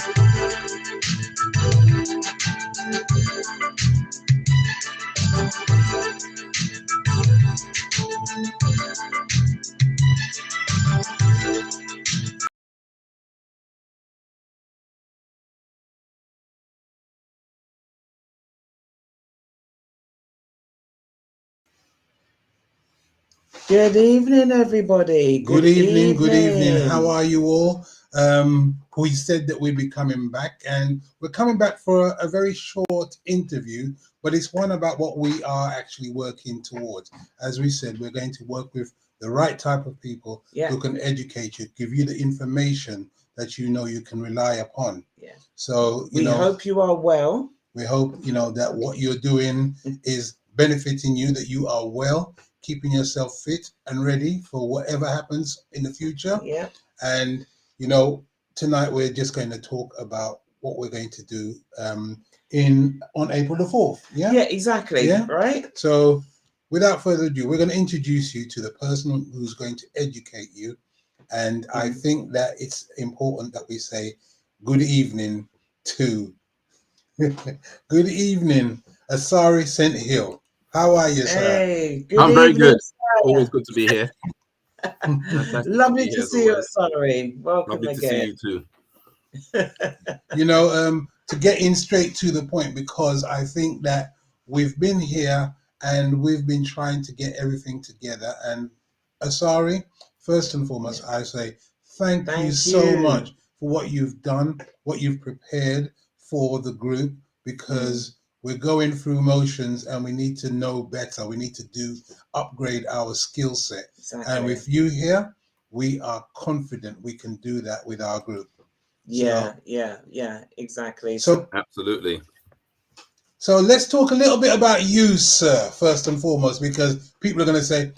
Good evening, everybody. Good evening. Good evening. How are you all? We said that we'd be coming back, and we're coming back for a very short interview, but it's one about what we are actually working towards. As we said, we're going to work with the right type of people who can educate you, give you the information that you know you can rely upon. Yeah. So we hope you are well. We hope that what you're doing is benefiting you, that you are well, keeping yourself fit and ready for whatever happens in the future. Yeah. And tonight we're just going to talk about what we're going to do on April the 4th. Yeah. Yeah, exactly. Yeah. Right. So without further ado, we're going to introduce you to the person who's going to educate you. And I think that it's important that we say good evening to good evening, Asari St. Hill. How are you, sir? Hey, good I'm very evening, good. sir. Always good to be here. Lovely to see you, Asari. Welcome Lovely again. to see you too. To get in straight to the point, because I think that we've been here and we've been trying to get everything together. And Asari, first and foremost, I say thank you so much for what you've done, what you've prepared for the group, because we're going through motions and we need to know better. We need to upgrade our skill set. Exactly. And with you here, we are confident we can do that with our group. Yeah, exactly. So absolutely. So let's talk a little bit about you, sir, first and foremost, because people are going to say,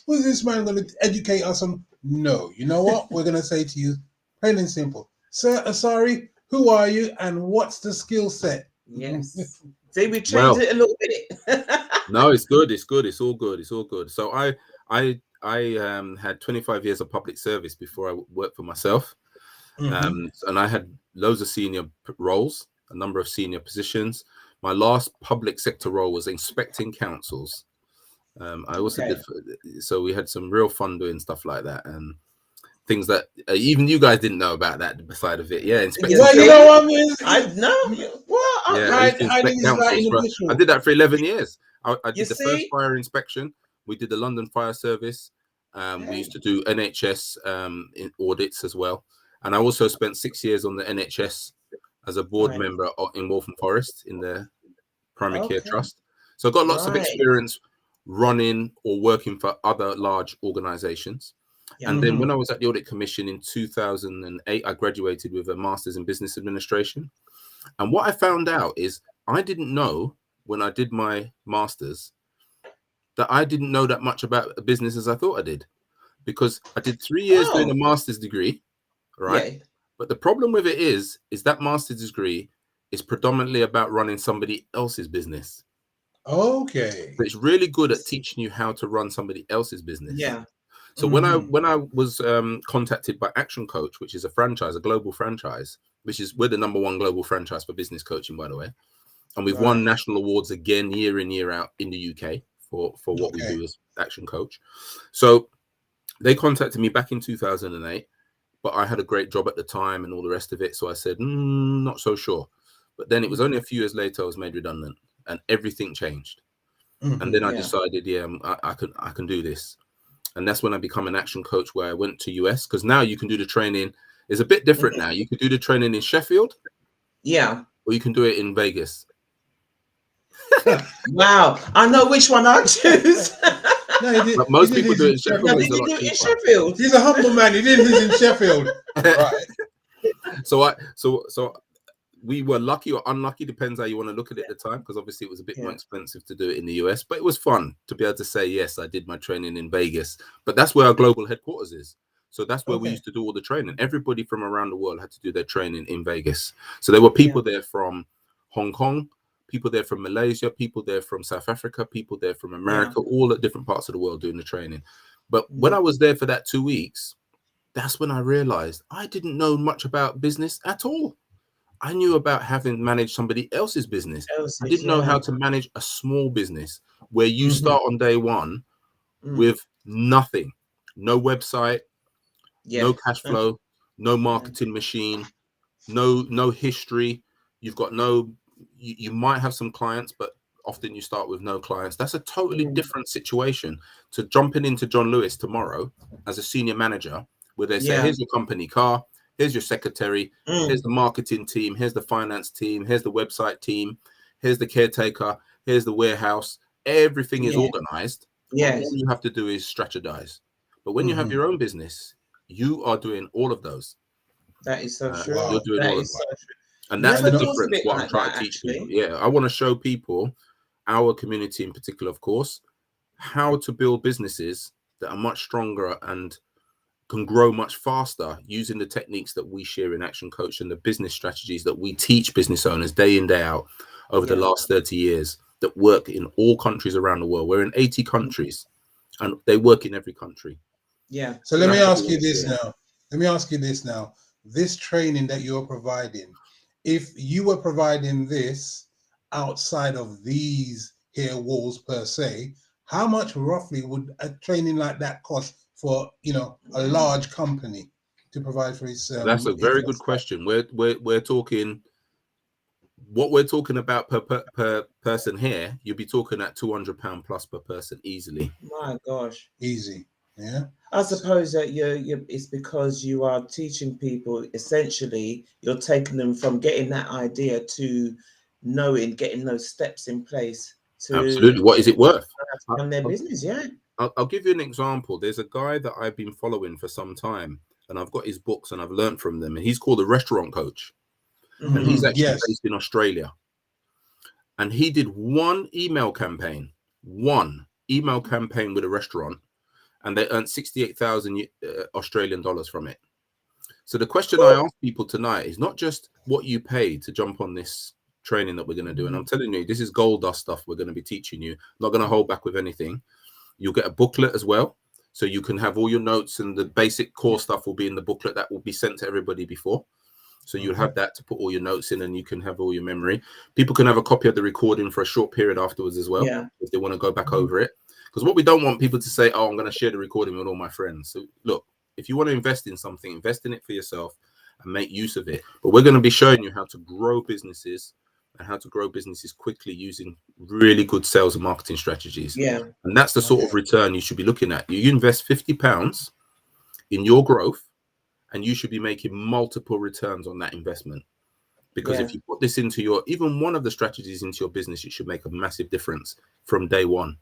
who's this man going to educate us on? No, you know what? We're going to say to you, plain and simple. Sir Asari, who are you and what's the skill set? Yes. See, we changed it a little bit. No, it's good. It's good. It's all good. It's all good. So I had 25 years of public service before I worked for myself. And I had loads of senior roles, a number of senior positions. My last public sector role was inspecting councils. I also did, so we had some real fun doing stuff like that and things that even you guys didn't know about that side of it. Yeah, inspecting. Well, you know what I mean? I know. Well, I did that for 11 years. I did the first fire inspection. We did the London Fire Service. We used to do NHS in audits as well. And I also spent 6 years on the NHS as a board member in Waltham Forest in the Primary Care Trust. So I got lots of experience running or working for other large organizations. And then when I was at the Audit Commission in 2008, I graduated with a Master's in Business Administration. And what I found out is I didn't know when I did my Master's that I didn't know that much about a business as I thought I did. Because I did 3 years doing a Master's degree. Right. Yeah. But the problem with it is that master's degree is predominantly about running somebody else's business. Okay. But it's really good at teaching you how to run somebody else's business. Yeah. So when I was contacted by ActionCoach, which is a franchise, a global franchise, we're the #1 global franchise for business coaching, by the way. And we've won national awards again, year in, year out in the UK for what we do as ActionCoach. So they contacted me back in 2008. But I had a great job at the time and all the rest of it. So I said, not so sure. But then it was only a few years later I was made redundant and everything changed. And then I decided, I can do this. And that's when I become an action coach, where I went to US, because now you can do the training. It's a bit different now. You could do the training in Sheffield. Yeah. Or you can do it in Vegas. Wow. I know which one I choose. No, but most people do it in Sheffield. No, did you do it in Sheffield? He's a humble man. He did his in Sheffield. Right. So we were lucky or unlucky, depends how you want to look at it at the time, because obviously it was a bit more expensive to do it in the US. But it was fun to be able to say, yes, I did my training in Vegas. But that's where our global headquarters is. So that's where we used to do all the training. Everybody from around the world had to do their training in Vegas. So there were people there from Hong Kong, people there from Malaysia, people there from South Africa, people there from America, all at different parts of the world doing the training. But when I was there for that 2 weeks, that's when I realized I didn't know much about business at all. I knew about having managed somebody else's business. I didn't know how to manage a small business where you start on day one with nothing, no website, no cash flow, no marketing machine, no history. You've got you might have some clients, but often you start with no clients. That's a totally different situation to jumping into John Lewis tomorrow as a senior manager, where they say, here's your company car, here's your secretary, here's the marketing team, here's the finance team, here's the website team, here's the caretaker, here's the warehouse. Everything is organized. All you have to do is strategize. But when you have your own business, you are doing all of those. That is so true. You're doing all of that. And that's the difference, what I'm trying to teach people. Yeah, I want to show people, our community in particular, of course, how to build businesses that are much stronger and can grow much faster using the techniques that we share in Action Coach and the business strategies that we teach business owners day in, day out over the last 30 years that work in all countries around the world. We're in 80 countries and they work in every country. Yeah. So let me ask you this now. Let me ask you this now. This training that you're providing, if you were providing this outside of these here walls per se, how much roughly would a training like that cost for, you know, a large company to provide for its? That's a very good question. We're talking, what we're talking about per person here, you'll be talking at £200 plus per person easily. My gosh, easy. Yeah. I suppose that it's because you are teaching people, essentially, you're taking them from getting that idea to knowing, getting those steps in place to absolutely. What is it worth? Run their business, I'll give you an example. There's a guy that I've been following for some time, and I've got his books and I've learned from them. And he's called the Restaurant Coach, and he's actually based in Australia. And he did one email campaign with a restaurant, and they earned 68,000 Australian dollars from it. So the question I ask people tonight is not just what you pay to jump on this training that we're going to do. And I'm telling you, this is gold dust stuff we're going to be teaching you. Not going to hold back with anything. You'll get a booklet as well. So you can have all your notes, and the basic core stuff will be in the booklet that will be sent to everybody before. So you'll have that to put all your notes in, and you can have all your memory. People can have a copy of the recording for a short period afterwards as well, if they want to go back over it. Because what we don't want people to say, oh, I'm going to share the recording with all my friends. So look, if you want to invest in something, invest in it for yourself and make use of it. But we're going to be showing you how to grow businesses and how to grow businesses quickly using really good sales and marketing strategies. Yeah. And that's the sort of return you should be looking at. You invest £50 in your growth, and you should be making multiple returns on that investment. Because if you put this into your, even one of the strategies into your business, it should make a massive difference from day one.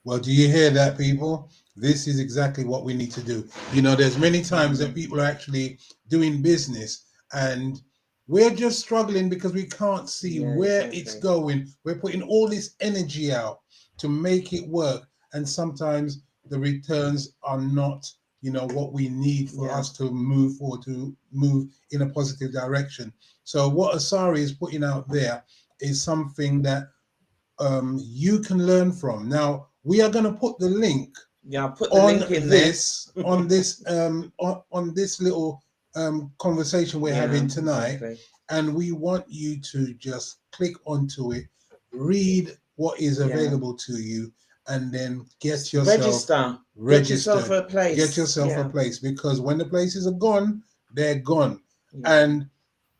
Well, do you hear that, people? This is exactly what we need to do. You know, there's many times that people are actually doing business and we're just struggling because we can't see where it's going. We're putting all this energy out to make it work. And sometimes the returns are not, you know, what we need for us to move forward, to move in a positive direction. So what Asari is putting out there is something that you can learn from. Now, we are going to put the link put the link in this on this little conversation we're having tonight, and we want you to just click onto it, read what is available to you, and then get yourself registered. Get yourself a place. Get yourself a place, because when the places are gone, they're gone. And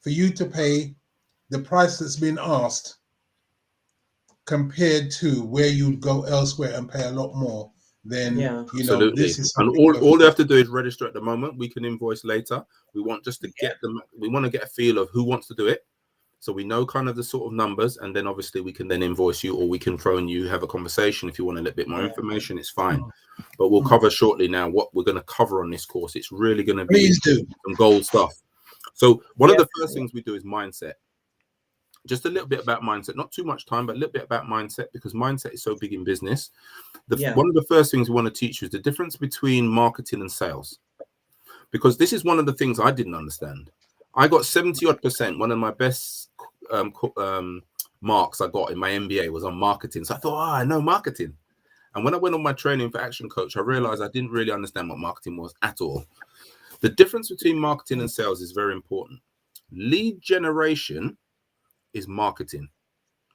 for you to pay the price that's been asked compared to where you'd go elsewhere and pay a lot more, then you know, this is something. And all they have to do is register at the moment. We can invoice later. We want just to get them. We want to get a feel of who wants to do it, so we know kind of the sort of numbers, and then obviously we can then invoice you, or we can phone you, have a conversation. If you want a little bit more information, it's fine. But we'll cover shortly now what we're going to cover on this course. It's really going to be some gold stuff. So one of the first things we do is mindset. Just a little bit about mindset, not too much time, but a little bit about mindset, because mindset is so big in business. One of the first things we want to teach you is the difference between marketing and sales, because this is one of the things I didn't understand. I got 70-odd%. One of my best marks I got in my MBA was on marketing. So I thought, I know marketing. And when I went on my training for Action Coach, I realized I didn't really understand what marketing was at all. The difference between marketing and sales is very important. Lead generation is marketing.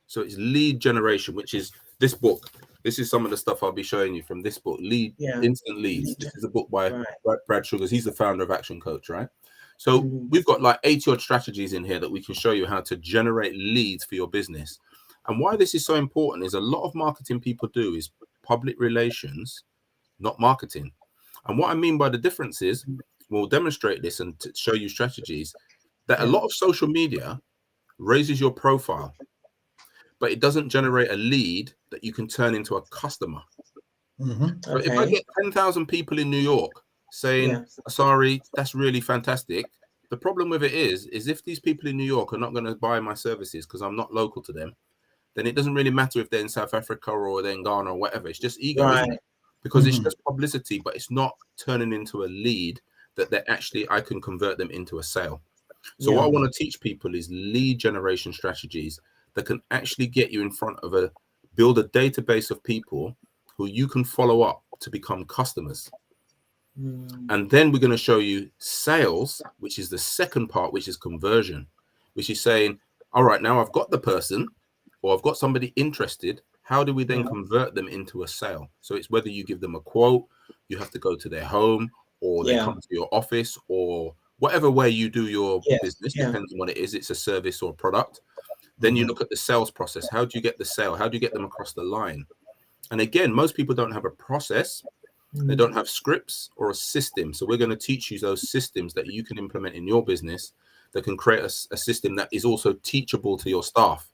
So it's lead generation, which is this book. This is some of the stuff I'll be showing you from this book, Instant Leads. This is a book by Brad Sugars. He's the founder of ActionCoach, right? So we've got like 80 odd strategies in here that we can show you how to generate leads for your business. And why this is so important is a lot of marketing people do is public relations, not marketing. And what I mean by the difference is, we'll demonstrate this and to show you strategies, that a lot of social media raises your profile, but it doesn't generate a lead that you can turn into a customer. So if I get 10,000 people in New York saying, Asari, that's really fantastic. The problem with it is if these people in New York are not going to buy my services because I'm not local to them, then it doesn't really matter if they're in South Africa or they're in Ghana or whatever. It's just ego, isn't it? Because it's just publicity, but it's not turning into a lead that they're actually, I can convert them into a sale. So what I want to teach people is lead generation strategies that can actually get you in front of build a database of people who you can follow up to become customers. And then we're going to show you sales, which is the second part, which is conversion, which is saying, all right, now I've got the person or I've got somebody interested. How do we then convert them into a sale? So it's whether you give them a quote, you have to go to their home, or they come to your office, or whatever way you do your business, depends on what it is. It's a service or a product. Then you look at the sales process. How do you get the sale? How do you get them across the line? And again, most people don't have a process. They don't have scripts or a system. So we're going to teach you those systems that you can implement in your business that can create a system that is also teachable to your staff.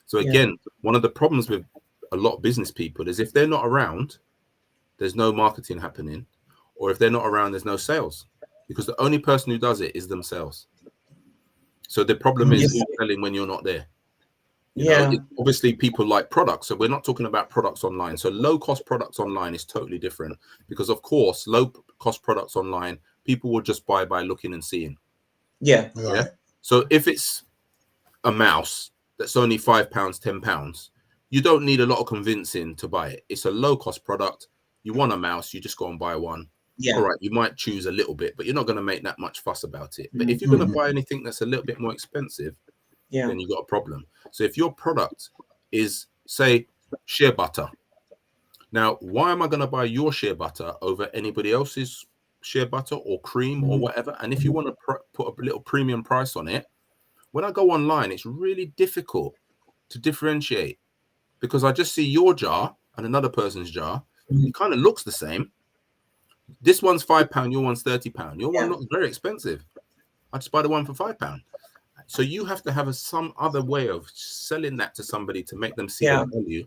So again, one of the problems with a lot of business people is if they're not around, there's no marketing happening, or if they're not around, there's no sales, because the only person who does it is themselves. So the problem is who's selling when you're not there. You know, obviously people like products. So we're not talking about products online. So low cost products online is totally different, because of course, low cost products online, people will just buy by looking and seeing. So if it's a mouse that's only £5, £10, you don't need a lot of convincing to buy it. It's a low cost product. You want a mouse, you just go and buy one. All right, you might choose a little bit, but you're not going to make that much fuss about it. But if you're going to buy anything that's a little bit more expensive, then you've got a problem. So if your product is, say, shea butter. Now, why am I going to buy your shea butter over anybody else's shea butter or cream or whatever? And if you want to put a little premium price on it, when I go online, it's really difficult to differentiate, because I just see your jar and another person's jar. It kind of looks the same. This one's £5, your one's £30. Your one looks very expensive. I just buy the one for £5. So you have to have some other way of selling that to somebody to make them see the value.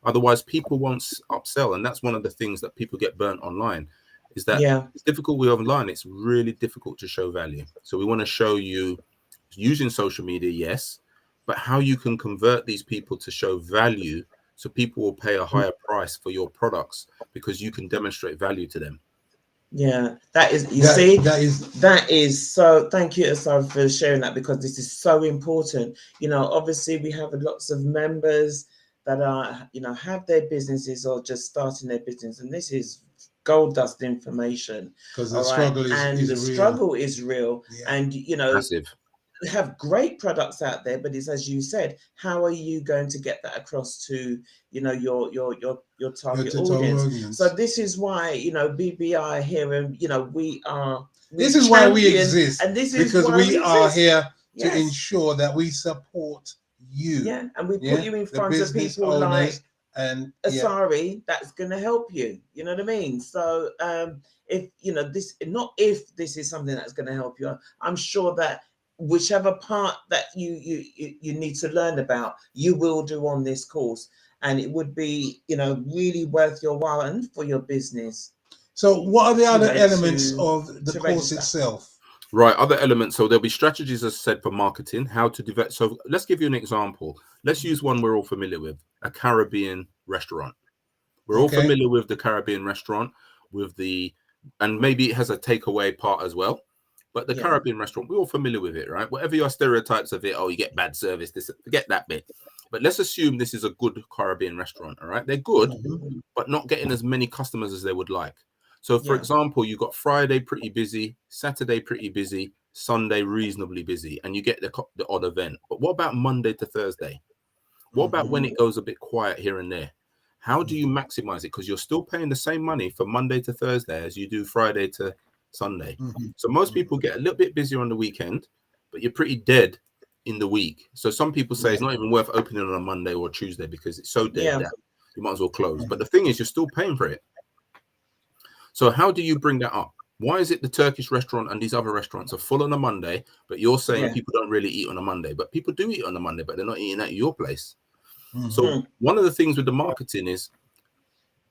Otherwise, people won't upsell. And that's one of the things that people get burnt online, is that it's difficult with online. It's really difficult to show value. So we want to show you using social media, yes, but how you can convert these people to show value, so people will pay a higher price for your products because you can demonstrate value to them. That is so, thank you, Asari, for sharing that, because this is so important. You know, obviously we have lots of members that are, you know, have their businesses or just starting their business, and this is gold dust information, because the struggle is real. And you know, massive. We have great products out there, but it's, as you said, how are you going to get that across to, you know, your target audience? So this is why, you know, BBI here, and you know, this is why we exist, and this is because why we are here to ensure that we support you. And we put you in front of people like and Asari that's going to help you. You know what I mean? So if you know this, not if this is something that's going to help you, I'm sure that whichever part that you need to learn about, you will do on this course, and it would be, you know, really worth your while and for your business. So what are the other elements of the course itself? Right, other elements. So there'll be strategies, as I said, for marketing, how to develop. So let's give you an example. Let's use one we're all familiar with, a Caribbean restaurant. We're all familiar with the Caribbean restaurant, and maybe it has a takeaway part as well. But the Caribbean restaurant, we're all familiar with it, right? Whatever your stereotypes of it, you get bad service, forget that bit. But let's assume this is a good Caribbean restaurant, all right? They're good, but not getting as many customers as they would like. So, for example, you got Friday pretty busy, Saturday pretty busy, Sunday reasonably busy, and you get the odd event. But what about Monday to Thursday? What about when it goes a bit quiet here and there? How do you maximize it? Because you're still paying the same money for Monday to Thursday as you do Friday to Sunday. So most people get a little bit busier on the weekend, but you're pretty dead in the week. So some people say it's not even worth opening on a Monday or Tuesday because it's so dead that you might as well close. But the thing is, you're still paying for it. So how do you bring that up? Why is it the Turkish restaurant and these other restaurants are full on a Monday, but you're saying people don't really eat on a Monday? But people do eat on a Monday, but they're not eating at your place. So one of the things with the marketing is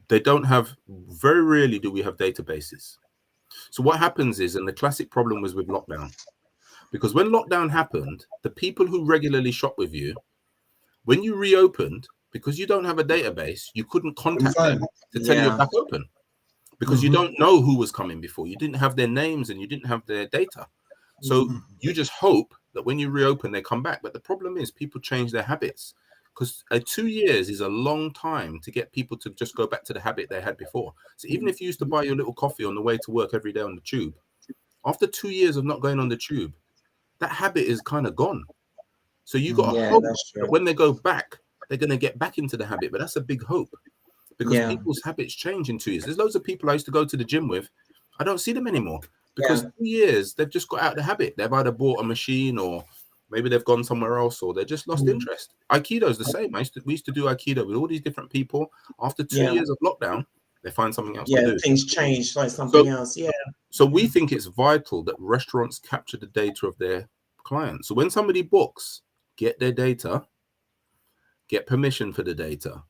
they don't have, very rarely do we have databases. So what happens is, and the classic problem was with lockdown, because when lockdown happened, the people who regularly shop with you, when you reopened, because you don't have a database, you couldn't contact them to tell you're back open. Because you don't know who was coming before. You didn't have their names and you didn't have their data. So you just hope that when you reopen, they come back. But the problem is people change their habits, because 2 years is a long time to get people to just go back to the habit they had before. So even if you used to buy your little coffee on the way to work every day on the tube, after 2 years of not going on the tube, that habit is kind of gone. So you got to hope that when they go back, they're going to get back into the habit. But that's a big hope. Because people's habits change in 2 years. There's loads of people I used to go to the gym with. I don't see them anymore because 2 years they've just got out of the habit. They've either bought a machine, or maybe they've gone somewhere else, or they just lost interest. Aikido is the same. We used to do Aikido with all these different people. After 2 years of lockdown, they find something else to do. Things change, like something else. So we think it's vital that restaurants capture the data of their clients. So when somebody books, get their data, get permission for the data.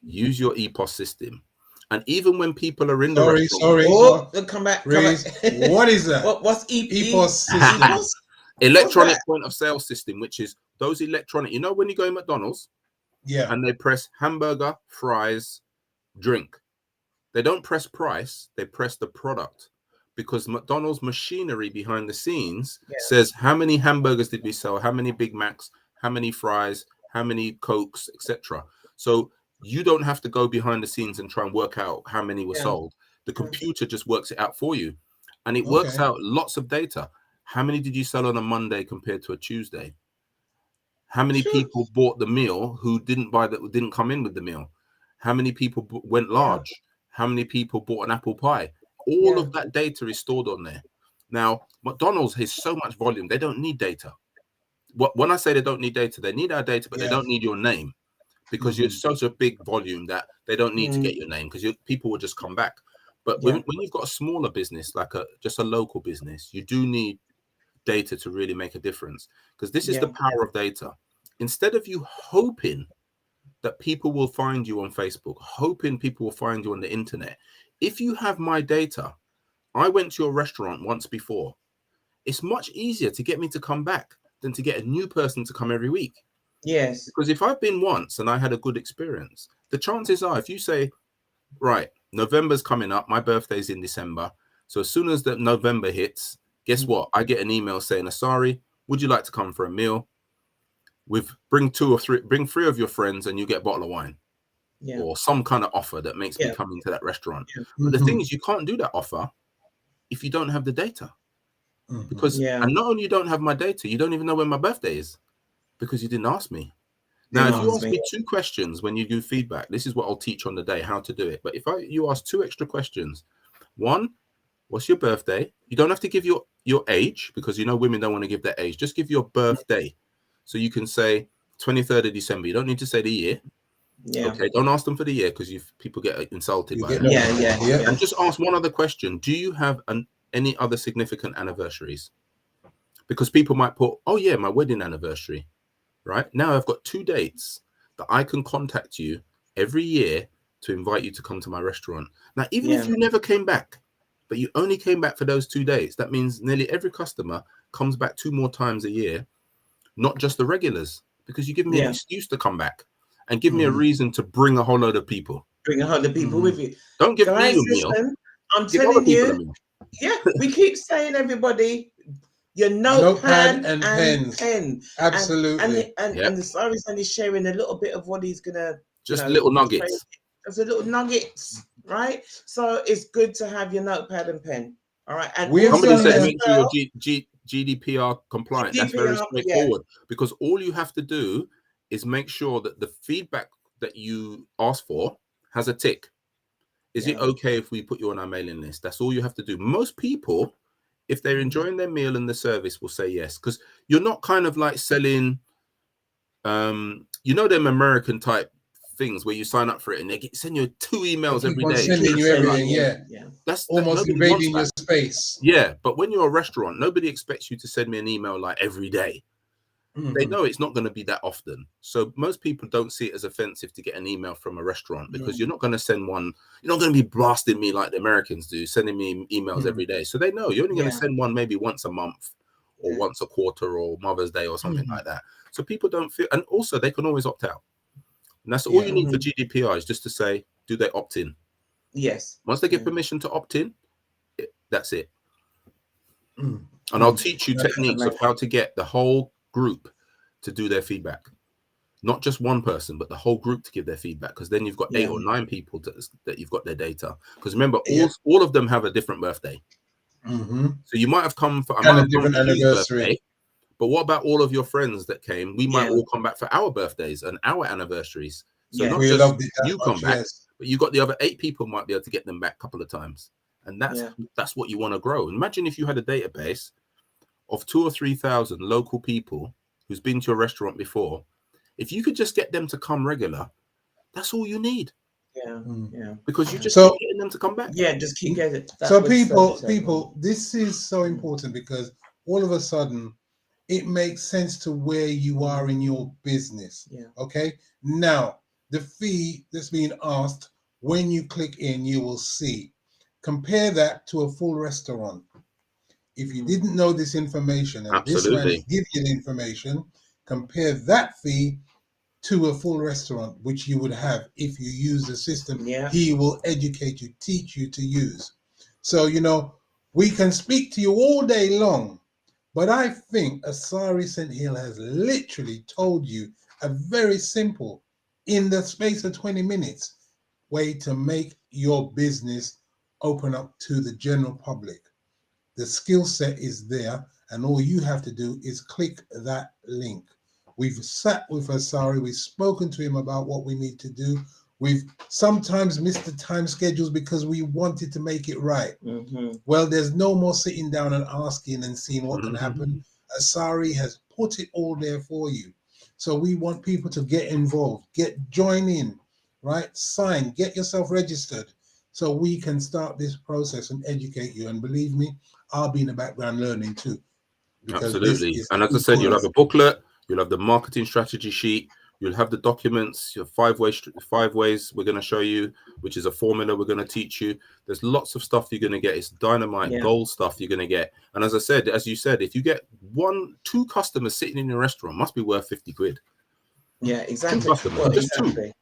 Use your EPOS system, and even when people are in the restaurant, come back. What is that? What's EPOS system? Electronic point of sale system, which is those electronic. You know when you go in McDonald's, and they press hamburger, fries, drink. They don't press price; they press the product, because McDonald's machinery behind the scenes says how many hamburgers did we sell, how many Big Macs, how many fries, how many Cokes, etc. So you don't have to go behind the scenes and try and work out how many were sold. The computer just works it out for you. And it works out lots of data. How many did you sell on a Monday compared to a Tuesday? How many people bought the meal who didn't come in with the meal? How many people went large? How many people bought an apple pie? All of that data is stored on there. Now, McDonald's has so much volume, they don't need data. When I say they don't need data, they need our data, but they don't need your name. Because you're such a big volume that they don't need to get your name, because people will just come back. But when you've got a smaller business, like just a local business, you do need data to really make a difference, because this is the power of data. Instead of you hoping that people will find you on Facebook, hoping people will find you on the internet, if you have my data, I went to your restaurant once before. It's much easier to get me to come back than to get a new person to come every week. Yes. Because if I've been once and I had a good experience, the chances are, if you say, right, November's coming up, my birthday's in December, so as soon as that November hits, guess what? I get an email saying, Asari, would you like to come for a meal? Bring 3 of your friends and you get a bottle of wine. Or some kind of offer that makes me come into that restaurant. But the thing is, you can't do that offer if you don't have the data. Because and not only you don't have my data, you don't even know when my birthday is, because you didn't ask me. Now, if you ask me 2 questions when you do feedback, this is what I'll teach on the day, how to do it. But if you ask 2 extra questions, 1, what's your birthday? You don't have to give your age, because women don't want to give their age. Just give your birthday. So you can say 23rd of December. You don't need to say the year. Okay, don't ask them for the year, because people get insulted by that. And just ask one other question. Do you have any other significant anniversaries? Because people might put, oh yeah, my wedding anniversary. Right now, I've got 2 dates that I can contact you every year to invite you to come to my restaurant. Now, even if you never came back, but you only came back for those 2 days, that means nearly every customer comes back 2 more times a year, not just the regulars, because you give me an excuse to come back and give me a reason to bring a whole load of people. Bring a whole load of people with you. Don't give me a meal. I'm telling you. We keep saying, everybody, your notepad and pen. Absolutely. And the Asari's only sharing a little bit of what he's gonna little nuggets. Just a little nuggets, right? So it's good to have your notepad and pen. All right. And somebody said, make sure your GDPR compliant. GDPR, That's very straightforward, because all you have to do is make sure that the feedback that you ask for has a tick. Is it okay if we put you on our mailing list? That's all you have to do. Most people, if they're enjoying their meal and the service, will say yes, because you're not kind of like selling, you know, them American type things where you sign up for it and they send you 2 emails every day. Sending you everything, That's almost invading your space. Yeah, but when you're a restaurant, nobody expects you to send me an email like every day. They know it's not going to be that often. So most people don't see it as offensive to get an email from a restaurant, because you're not going to send one. You're not going to be blasting me like the Americans do, sending me emails every day. So they know you're only going to send one maybe once a month or once a quarter or Mother's Day or something like that. So people don't feel, and also they can always opt out. And that's all you need for GDPR, is just to say, do they opt in? Yes. Once they give permission to opt in, that's it. And I'll teach you techniques of how to get the whole group to do their feedback, not just one person, but the whole group to give their feedback, because then you've got 8 or 9 people that you've got their data. Because remember, all of them have a different birthday. So you might have come for a different anniversary, birthday, but what about all of your friends that came? We might all come back for our birthdays and our anniversaries. So not just you come back, but you got the other 8 people might be able to get them back a couple of times. And that's what you want to grow. Imagine if you had a database of 2,000 or 3,000 local people who's been to a restaurant before. If you could just get them to come regular, that's all you need. Because you just keep getting them to come back. Just keep getting it. So people, this is so important, because all of a sudden it makes sense to where you are in your business. Okay. Now, the fee that's being asked, when you click in, you will see. Compare that to a full restaurant. If you didn't know this information, and this man is giving you the information, compare that fee to a full restaurant, which you would have if you use the system. He will educate you, teach you to use. So, you know, we can speak to you all day long, but I think Asari St has literally told you a very simple, in the space of 20 minutes, way to make your business open up to the general public. The skill set is there, and all you have to do is click that link. We've sat with Asari, we've spoken to him about what we need to do. We've sometimes missed the time schedules because we wanted to make it right. Well, there's no more sitting down and asking and seeing what can happen. Asari has put it all there for you. So we want people to get involved, join in, right? Sign, get yourself registered, so we can start this process and educate you. And believe me, I'll be in the background learning too. Absolutely. And as I said, you'll have a booklet, you'll have the marketing strategy sheet, you'll have the documents, your 5 ways we're going to show you, which is a formula we're going to teach you. There's lots of stuff you're going to get. It's dynamite gold stuff you're going to get. And as I said, as you said, if you get 2 customers sitting in your restaurant, must be worth 50 quid. Yeah, exactly. 2 customers, just 2.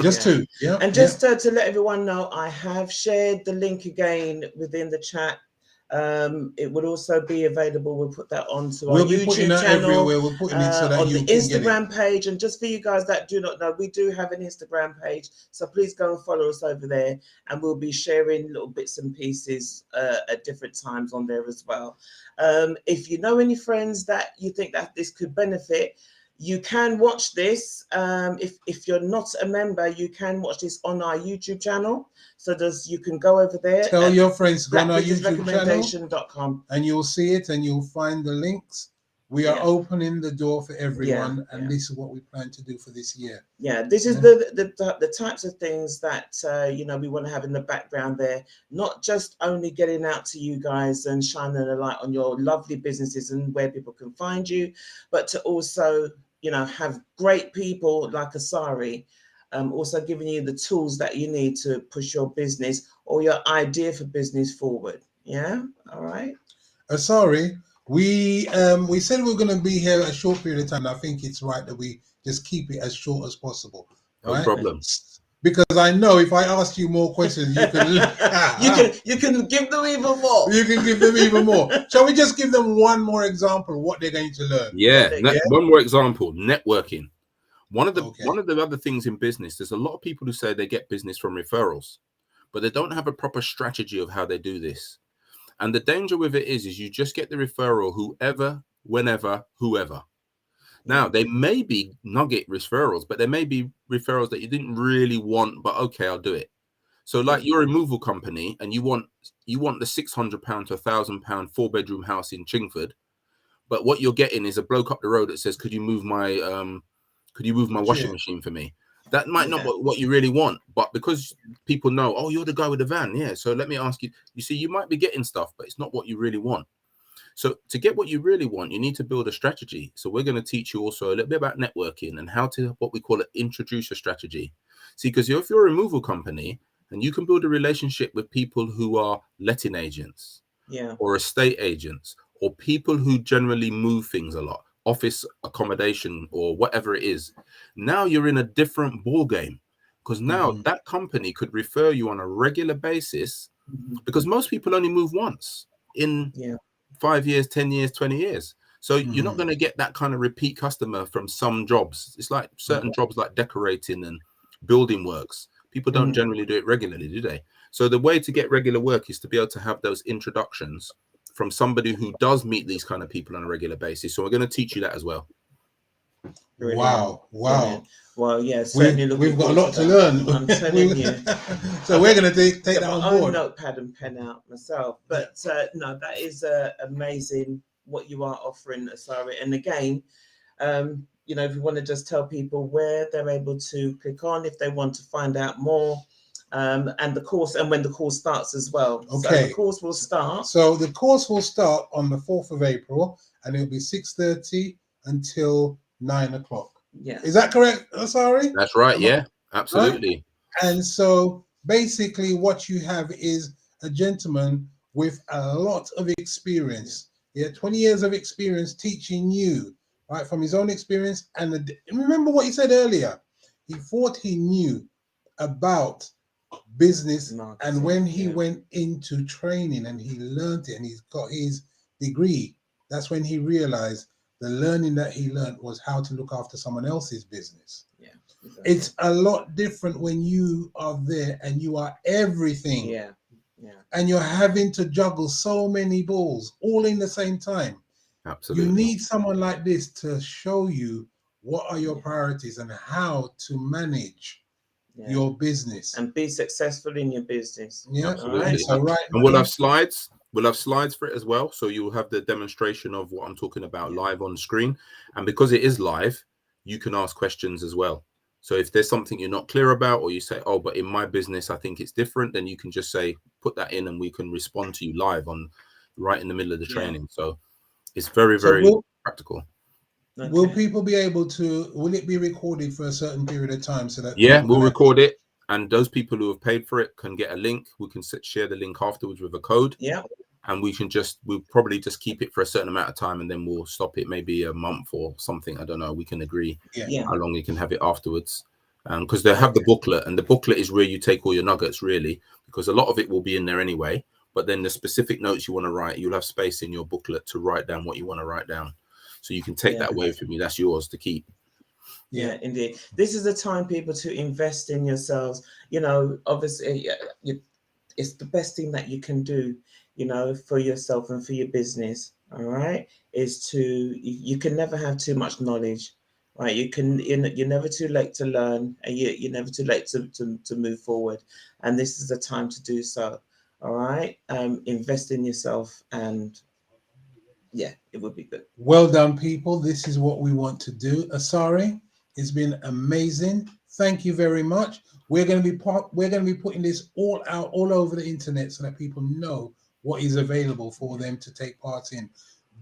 Just 2. And just to let everyone know, I have shared the link again within the chat. It would also be available. We'll put that onto our YouTube channel, we'll put it so that on you the can Instagram page. And just for you guys that do not know, we do have an Instagram page, so please go and follow us over there, and we'll be sharing little bits and pieces at different times on there as well. If you know any friends that you think that this could benefit, you can watch this. If you're not a member, you can watch this on our YouTube channel. So you can go over there. Tell your friends to go on our YouTube channel, and you'll see it, and you'll find the links. We are opening the door for everyone, and this is what we plan to do for this year. This is the types of things that you know, we want to have in the background there, not just only getting out to you guys and shining a light on your lovely businesses and where people can find you, but to also, you know, have great people like Asari also giving you the tools that you need to push your business or your idea for business forward. All right, Asari, we said we were going to be here a short period of time. I think it's right that we just keep it as short as possible. No problem. Because I know if I ask you more questions, you can you can give them even more. You can give them even more. Shall we just give them one more example of what they're going to learn? One more example: networking. One of the other things in business, there's a lot of people who say they get business from referrals, but they don't have a proper strategy of how they do this. And the danger with it is you just get the referral, whoever, whenever, whoever. Now, they may be nugget referrals, but there may be referrals that you didn't really want, but okay, I'll do it. So like your removal company, and you want the £600 to £1,000 4-bedroom house in Chingford, but what you're getting is a bloke up the road that says, could you move my washing machine for me? That might not be what you really want, but because people know, oh, you're the guy with the van. Yeah. So let me ask you, you see, you might be getting stuff, but it's not what you really want. So to get what you really want, you need to build a strategy. So we're going to teach you also a little bit about networking and how to, what we call it, introduce a strategy. See, because if you're a removal company and you can build a relationship with people who are letting agents, or estate agents, or people who generally move things a lot, office accommodation or whatever it is, now you're in a different ball game, because now that company could refer you on a regular basis, because most people only move once in 5 years, 10 years, 20 years. So you're not going to get that kind of repeat customer from some jobs. It's like certain jobs like decorating and building works. People don't generally do it regularly, do they? So the way to get regular work is to be able to have those introductions from somebody who does meet these kind of people on a regular basis. So we're going to teach you that as well. Brilliant. Wow. Brilliant. Well, yeah, certainly we've got a lot to learn. I'm telling you. So we're going to take that on board. Notepad and pen out myself. But no, that is amazing what you are offering, Asari. And again, you know, if you want to just tell people where they're able to click on if they want to find out more, and the course, and when the course starts as well. Okay. So the course will start. So the course will start on the 4th of April, and it'll be 6:30 until 9 o'clock. Yeah. Is that correct, Asari? That's right. Yeah, absolutely. Right? And so basically what you have is a gentleman with a lot of experience. 20 years of experience teaching you, right, from his own experience. And remember what he said earlier. He thought he knew about business, and when he went into training and he learned it and he's got his degree, that's when he realized the learning that he learned was how to look after someone else's business. Exactly. It's a lot different when you are there and you are everything. And you're having to juggle so many balls all in the same time. Absolutely. You need someone like this to show you what are your priorities and how to manage your business and be successful in your business. Absolutely. Right. So and we'll have slides. We'll have slides for it as well. So you'll have the demonstration of what I'm talking about live on screen. And because it is live, you can ask questions as well. So if there's something you're not clear about, or you say, oh, but in my business, I think it's different, then you can just say, put that in and we can respond to you live on right in the middle of the training. So it's very, very practical. Okay. Will people be able to, will it be recorded for a certain period of time so that we'll record it, and those people who have paid for it can get a link. We can share the link afterwards with a code, and we'll probably just keep it for a certain amount of time, and then we'll stop it maybe a month or something. I don't know, we can agree how long you can have it afterwards, because they have the booklet, and the booklet is where you take all your nuggets, really, because a lot of it will be in there anyway, but then the specific notes you want to write, you'll have space in your booklet to write down what you want to write down. So you can take that away from you. That's yours to keep. Yeah, indeed. This is the time, people, to invest in yourselves. You know, obviously, it's the best thing that you can do, you know, for yourself and for your business. All right, is to, you can never have too much knowledge, right? You're never too late to learn, and you're never too late to move forward. And this is the time to do so. All right, invest in yourself, and it would be good. Well done, people. This is what we want to do. Asari, it's been amazing. Thank you very much. We're going to be putting this all out all over the internet so that people know what is available for them to take part in.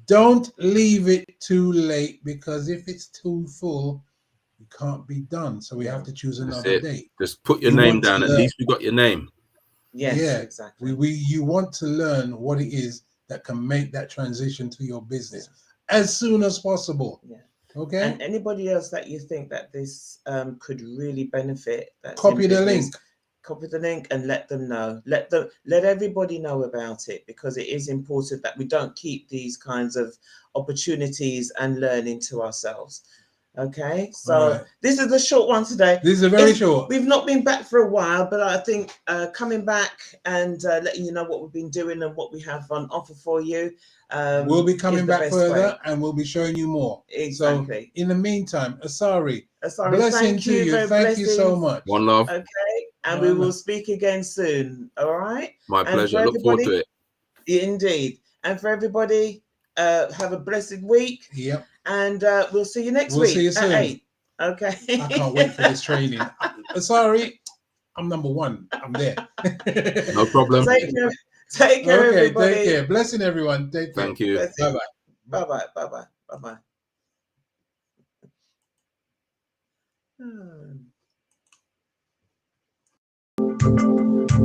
Don't leave it too late, because if it's too full, it can't be done. So we have to choose another date. Just put your name down. At least we got your name. Yes, exactly. You want to learn what it is that can make that transition to your business as soon as possible. Okay. And anybody else that you think that this could really benefit, copy the link. Copy the link and let them know. Let everybody know about it, because it is important that we don't keep these kinds of opportunities and learning to ourselves. Okay, so this is a short one today. This is a very short. We've not been back for a while, but I think coming back and letting you know what we've been doing and what we have on offer for you. We'll be coming back further and we'll be showing you more. Exactly. So in the meantime, Asari, blessing to you. Thank you so much. One love. Okay, and we will speak again soon. All right. My pleasure. Look forward to it. Indeed. And for everybody, have a blessed week. Yep. And we'll see you next week. We'll see you soon. At 8. Okay. I can't wait for this training. Sorry, I'm number 1. I'm there. No problem. Take care, everybody. Take care. Blessing everyone. Take care. Thank you. Bye-bye. Bye-bye. Bye-bye. Bye-bye. Hmm.